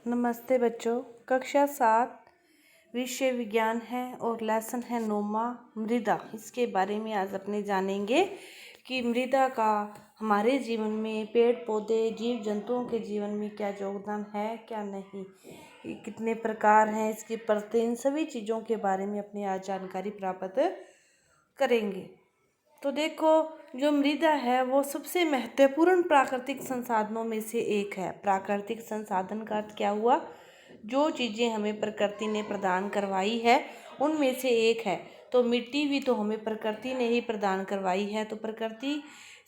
नमस्ते बच्चों। कक्षा 7 विषय विज्ञान है और लेसन है 9वां मृदा। इसके बारे में आज अपने जानेंगे कि मृदा का हमारे जीवन में, पेड़ पौधे जीव जंतुओं के जीवन में क्या योगदान है, क्या नहीं, ये कितने प्रकार हैं, इसकी परतें, इन सभी चीज़ों के बारे में अपने आज जानकारी प्राप्त करेंगे। तो देखो, जो मृदा है वो सबसे महत्वपूर्ण प्राकृतिक संसाधनों में से एक है। प्राकृतिक संसाधन का अर्थ क्या हुआ? जो चीज़ें हमें प्रकृति ने प्रदान करवाई है उनमें से एक है। तो मिट्टी भी तो हमें प्रकृति ने ही प्रदान करवाई है। तो प्रकृति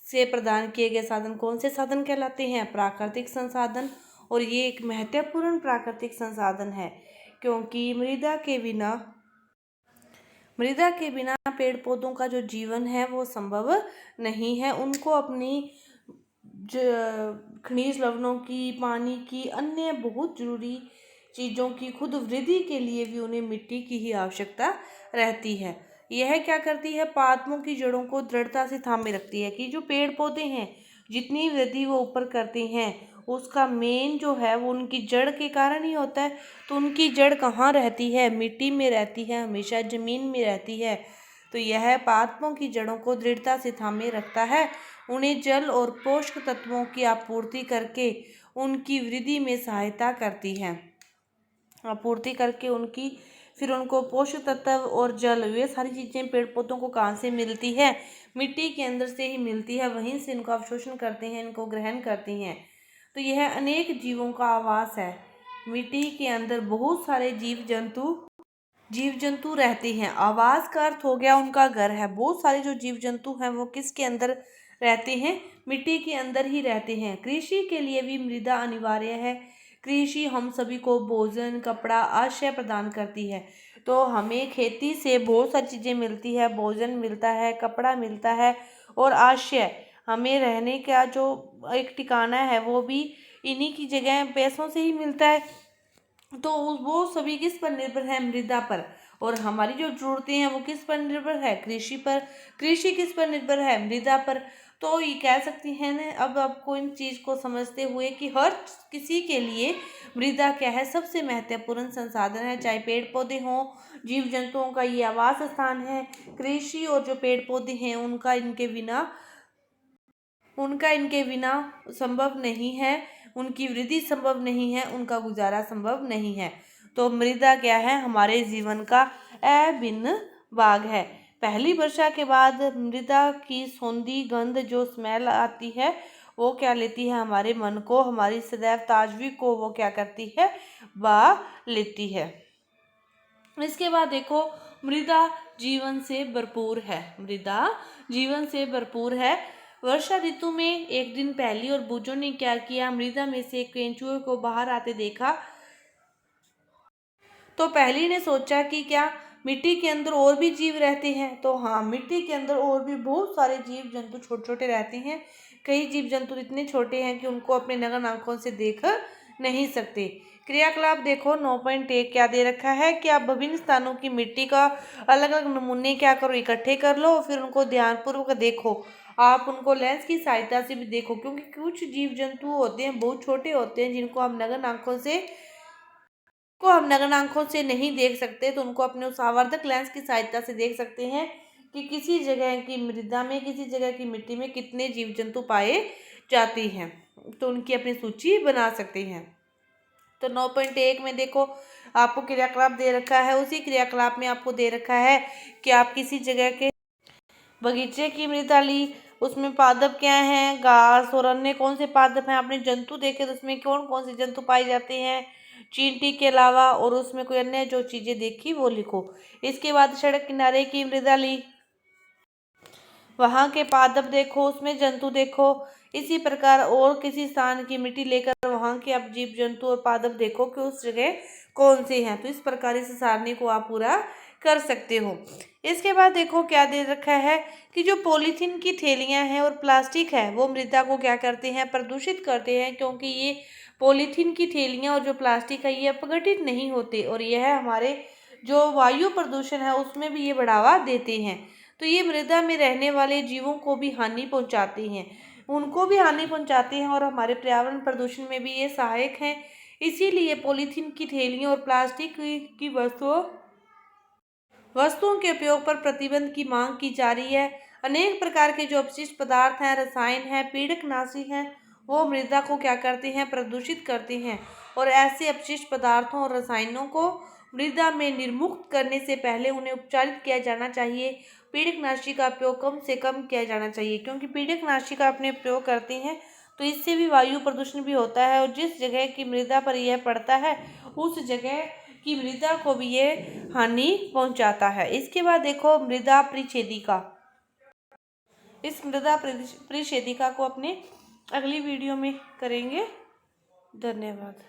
से प्रदान किए गए साधन कौन से साधन कहलाते हैं? प्राकृतिक संसाधन। और ये एक महत्वपूर्ण प्राकृतिक संसाधन है, क्योंकि मृदा के बिना पेड़ पौधों का जो जीवन है वो संभव नहीं है। उनको अपनी खनिज लवणों की, पानी की, अन्य बहुत जरूरी चीज़ों की खुद वृद्धि के लिए भी उन्हें मिट्टी की ही आवश्यकता रहती है। यह क्या करती है? पादपों की जड़ों को दृढ़ता से थामे रखती है। कि जो पेड़ पौधे हैं, जितनी वृद्धि वो ऊपर करते हैं, उसका मेन जो है वो उनकी जड़ के कारण ही होता है। तो उनकी जड़ कहाँ रहती है? मिट्टी में रहती है, हमेशा ज़मीन में रहती है। तो यह पादपों की जड़ों को दृढ़ता से थामे रखता है, उन्हें जल और पोषक तत्वों की आपूर्ति करके उनकी वृद्धि में सहायता करती है। आपूर्ति करके फिर उनको पोषक तत्व और जल, ये सारी चीज़ें पेड़ पौधों को कहाँ से मिलती है? मिट्टी के अंदर से ही मिलती है। वहीं से इनको अवशोषण करते हैं, इनको ग्रहण करती हैं। तो यह अनेक जीवों का आवास है। मिट्टी के अंदर बहुत सारे जीव जंतु रहते हैं। आवास का अर्थ हो गया उनका घर है। बहुत सारे जो जीव जंतु हैं वो किसके अंदर रहते हैं? मिट्टी के अंदर ही रहते हैं। कृषि के लिए भी मृदा अनिवार्य है। कृषि हम सभी को भोजन, कपड़ा, आश्रय प्रदान करती है। तो हमें खेती से बहुत सारी चीज़ें मिलती है। भोजन मिलता है, कपड़ा मिलता है और आश्रय, हमें रहने का जो एक ठिकाना है वो भी इन्हीं की जगह पैसों से ही मिलता है। तो वो सभी किस पर निर्भर है? मृदा पर। और हमारी जो जरूरतें हैं वो किस पर निर्भर है? कृषि पर। कृषि किस पर निर्भर है? मृदा पर। तो ये कह सकती हैं ना, अब आपको इन चीज़ को समझते हुए कि हर किसी के लिए मृदा क्या है? सबसे महत्वपूर्ण संसाधन है। चाहे पेड़ पौधे हों, जीव जंतुओं का ये आवास स्थान है। कृषि और जो पेड़ पौधे हैं उनका इनके बिना संभव नहीं है। उनकी वृद्धि संभव नहीं है, उनका गुजारा संभव नहीं है। तो मृदा क्या है? हमारे जीवन का अभिन्न भाग है। पहली वर्षा के बाद मृदा की सौंधी गंध जो स्मेल आती है वो क्या लेती है? हमारे मन को, हमारी सदैव ताजगी को वो क्या करती है? बा लेती है। इसके बाद देखो, मृदा जीवन से भरपूर है। मृदा जीवन से भरपूर है। वर्षा ऋतु में एक दिन पहली और बूझों ने क्या किया? मृदा में से एक केंचुए को बाहर आते देखा। तो पहली ने सोचा कि क्या मिट्टी के अंदर और भी जीव रहते हैं? तो हाँ, मिट्टी के अंदर और भी बहुत सारे जीव जंतु छोटे छोटे रहते हैं। कई जीव जंतु इतने छोटे हैं कि उनको अपने नग्न आंखों से देख नहीं सकते। क्रियाकलाप देखो 9.1 क्या दे रखा है कि आप विभिन्न स्थानों की मिट्टी का अलग अलग नमूने क्या करो, इकट्ठे कर लो, फिर उनको ध्यानपूर्वक देखो। आप उनको लेंस की सहायता से भी देखो, क्योंकि कुछ जीव जंतु होते हैं, बहुत छोटे होते हैं, जिनको हम नग्न आंखों से नहीं देख सकते। तो उनको अपने उस आवर्धक लेंस की सहायता से देख सकते हैं कि किसी जगह की मृदा में, किसी जगह की मिट्टी में कितने जीव जंतु पाए जाते हैं। तो उनकी अपनी सूची बना सकते हैं। तो 9.1 में देखो, आपको क्रियाकलाप दे रखा है। उसी क्रियाकलाप में आपको दे रखा है कि आप किसी जगह के बगीचे की मृदा ली, उसमें पादप क्या हैं, घास और अन्य कौन से पादप हैं। आपने जंतु देखे तो उसमें कौन कौन से जंतु पाए जाते हैं चींटी के अलावा, और उसमें कोई अन्य जो चीजें देखी वो लिखो। इसके बाद सड़क किनारे की मृदा ली, वहाँ के पादप देखो, उसमें जंतु देखो। इसी प्रकार और किसी स्थान की मिट्टी लेकर वहाँ के आप जीव जंतु और पादप देखो कि उस जगह कौन से हैं। तो इस प्रकार इस सारणी को आप पूरा कर सकते हो। इसके बाद देखो क्या दे रखा है कि जो पॉलीथीन की थैलियाँ हैं और प्लास्टिक है वो मृदा को क्या करते हैं? प्रदूषित करते हैं, क्योंकि ये पॉलीथीन की थैलियाँ और जो प्लास्टिक है ये अपघटित नहीं होते, और यह हमारे जो वायु प्रदूषण है उसमें भी ये बढ़ावा देते हैं। तो ये मृदा में रहने वाले जीवों को भी हानि पहुंचाते हैं, उनको भी हानि पहुंचाते हैं, और हमारे पर्यावरण प्रदूषण में भी ये सहायक हैं। इसीलिए पॉलीथीन की थैलियों और प्लास्टिक की वस्तुओं के उपयोग पर प्रतिबंध की मांग की जा रही है। अनेक प्रकार के जो अपशिष्ट पदार्थ हैं, रसायन हैं, पीड़कनाशी हैं, वो मृदा को क्या करते हैं, प्रदूषित करते हैं। और ऐसे अपशिष्ट पदार्थों और रसायनों को मृदा में निर्मुक्त करने से पहले उन्हें उपचारित किया जाना चाहिए। पीड़कनाशी का उपयोग कम से कम किया जाना चाहिए, क्योंकि पीड़कनाशी का अपने प्रयोग करते हैं तो इससे भी वायु प्रदूषण भी होता है, और जिस जगह की मृदा पर यह पड़ता है उस जगह की मृदा को भी ये हानि पहुंचाता है। इसके बाद देखो मृदा परिच्छेदिका। इस मृदा परिच्छेदिका को अपने अगली वीडियो में करेंगे। धन्यवाद।